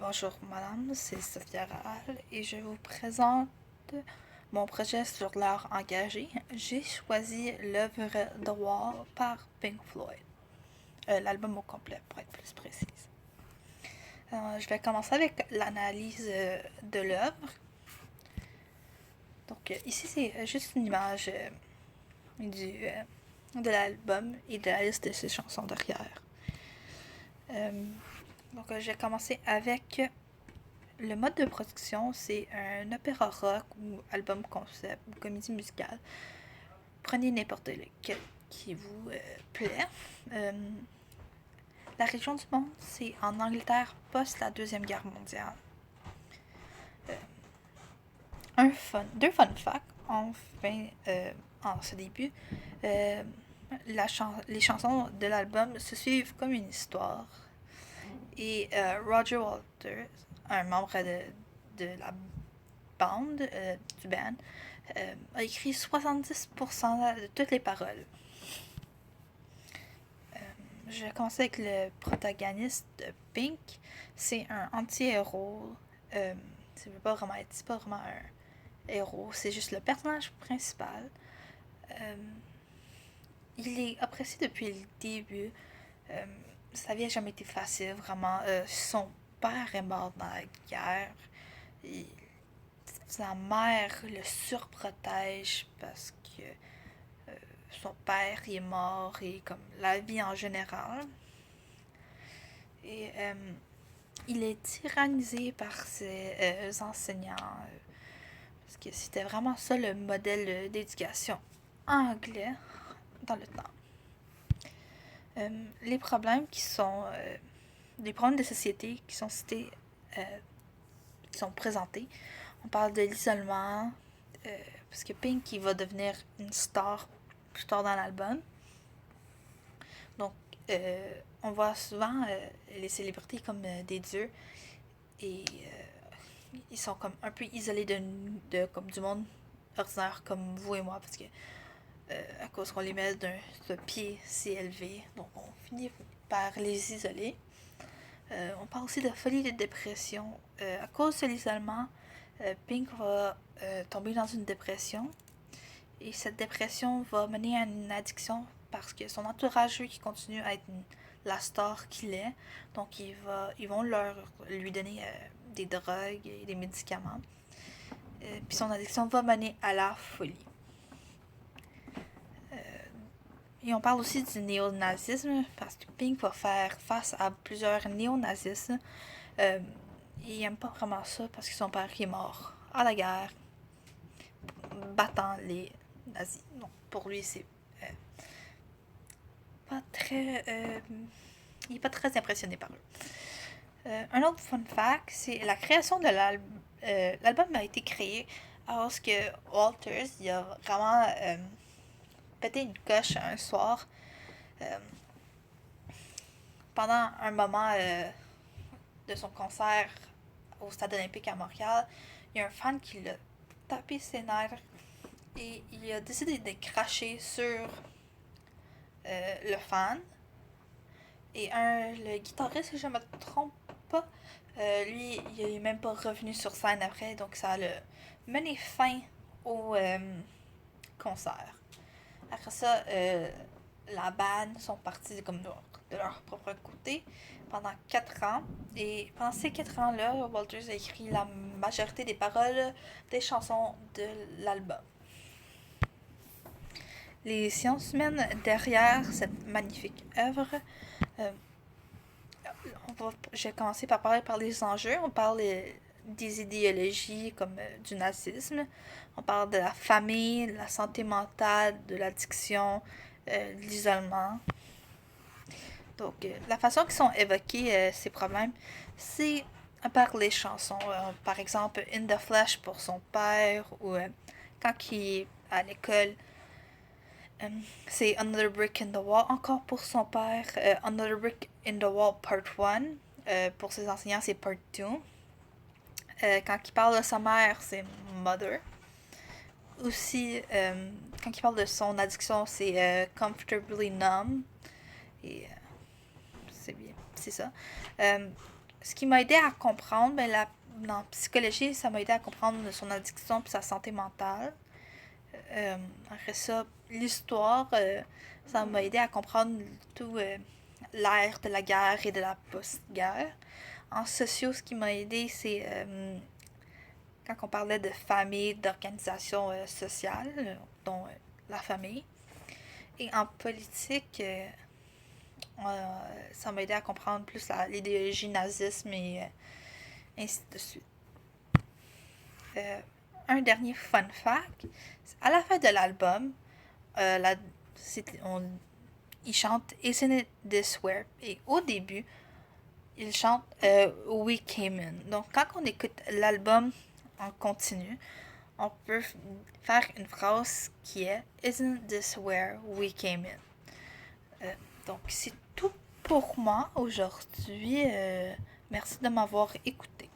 Bonjour madame, c'est Sophia Rahal et je vous présente mon projet sur l'art engagé. J'ai choisi l'œuvre The Wall par Pink Floyd, l'album au complet pour être plus précise. Je vais commencer avec l'analyse de l'œuvre. Donc ici c'est juste une image de l'album et de la liste de ses chansons derrière. Donc je vais commencer avec le mode de production, c'est un opéra rock ou album concept ou comédie musicale. Prenez n'importe lequel qui vous plaît. La région du monde, c'est en Angleterre post la Deuxième Guerre mondiale. Deux fun facts, enfin, en ce début. Les chansons de l'album se suivent comme une histoire. Et Roger Waters, un membre de la bande, du band, a écrit 70% de toutes les paroles. Je vais commencer avec le protagoniste de Pink. C'est un anti-héros. C'est pas vraiment un héros, c'est juste le personnage principal. Il est apprécié depuis le début. Sa vie n'a jamais été facile, vraiment. Son père est mort dans la guerre. Et sa mère le surprotège parce que son père est mort et comme la vie en général. Et il est tyrannisé par ses enseignants parce que c'était vraiment ça le modèle d'éducation anglais dans le temps. Les problèmes les problèmes de société qui sont cités, qui sont présentés, on parle de l'isolement, parce que Pink il va devenir une star plus tard dans l'album. Donc, on voit souvent les célébrités comme des dieux et ils sont comme un peu isolés comme du monde ordinaire comme vous et moi parce que à cause qu'on les met d'un pied si élevé, donc on finit par les isoler. On parle aussi de folie et de dépression. À cause de l'isolement, Pink va tomber dans une dépression. Et cette dépression va mener à une addiction parce que son entourage, qui continue à être la star qu'il est. Donc, ils vont lui donner des drogues et des médicaments. Puis son addiction va mener à la folie. Et on parle aussi du néo-nazisme parce que Pink va faire face à plusieurs néo-nazistes. Il n'aime pas vraiment ça parce que son père est mort à la guerre battant les nazis. Donc pour lui, c'est pas très... il n'est pas très impressionné par eux. Un autre fun fact, c'est la création de l'album. L'album a été créé parce que Walters il a vraiment pété une coche un soir pendant un moment de son concert au Stade olympique à Montréal. Il y a un fan qui l'a tapé ses nerfs et il a décidé de cracher sur le fan. Et le guitariste, si je ne me trompe pas, lui, il est même pas revenu sur scène après, donc ça a mené fin au concert. Après ça, la band sont partis comme de leur propre côté pendant 4 ans. Et pendant ces 4 ans-là, Walters a écrit la majorité des paroles des chansons de l'album. Les sciences humaines derrière cette magnifique œuvre, je vais commencer par parler des enjeux. On parle des idéologies comme du nazisme. On parle de la famille, de la santé mentale, de l'addiction, de l'isolement. Donc, la façon qu'ils sont évoqués, ces problèmes, c'est par les chansons. Par exemple, In the Flesh pour son père, ou quand il est à l'école, c'est Another Brick in the Wall, encore pour son père. Another Brick in the Wall Part 1, pour ses enseignants, c'est Part 2. Quand il parle de sa mère, c'est Mother. Aussi, quand il parle de son addiction, c'est Comfortably Numb. Et c'est bien, c'est ça. ce qui m'a aidé à comprendre, en psychologie, ça m'a aidé à comprendre son addiction et sa santé mentale. Après ça, l'histoire, ça m'a aidé à comprendre tout l'ère de la guerre et de la post-guerre. En sociaux, ce qui m'a aidé, c'est quand on parlait de famille, d'organisation sociale, dont la famille. Et en politique, ça m'a aidé à comprendre plus l'idéologie nazisme et ainsi de suite. Un dernier fun fact, à la fin de l'album, il chante Isn't It This Way? Et au début, il chante We Came In. Donc quand on écoute l'album en continu, on peut faire une phrase qui est Isn't this where we came in? Donc c'est tout pour moi aujourd'hui. Merci de m'avoir écouté.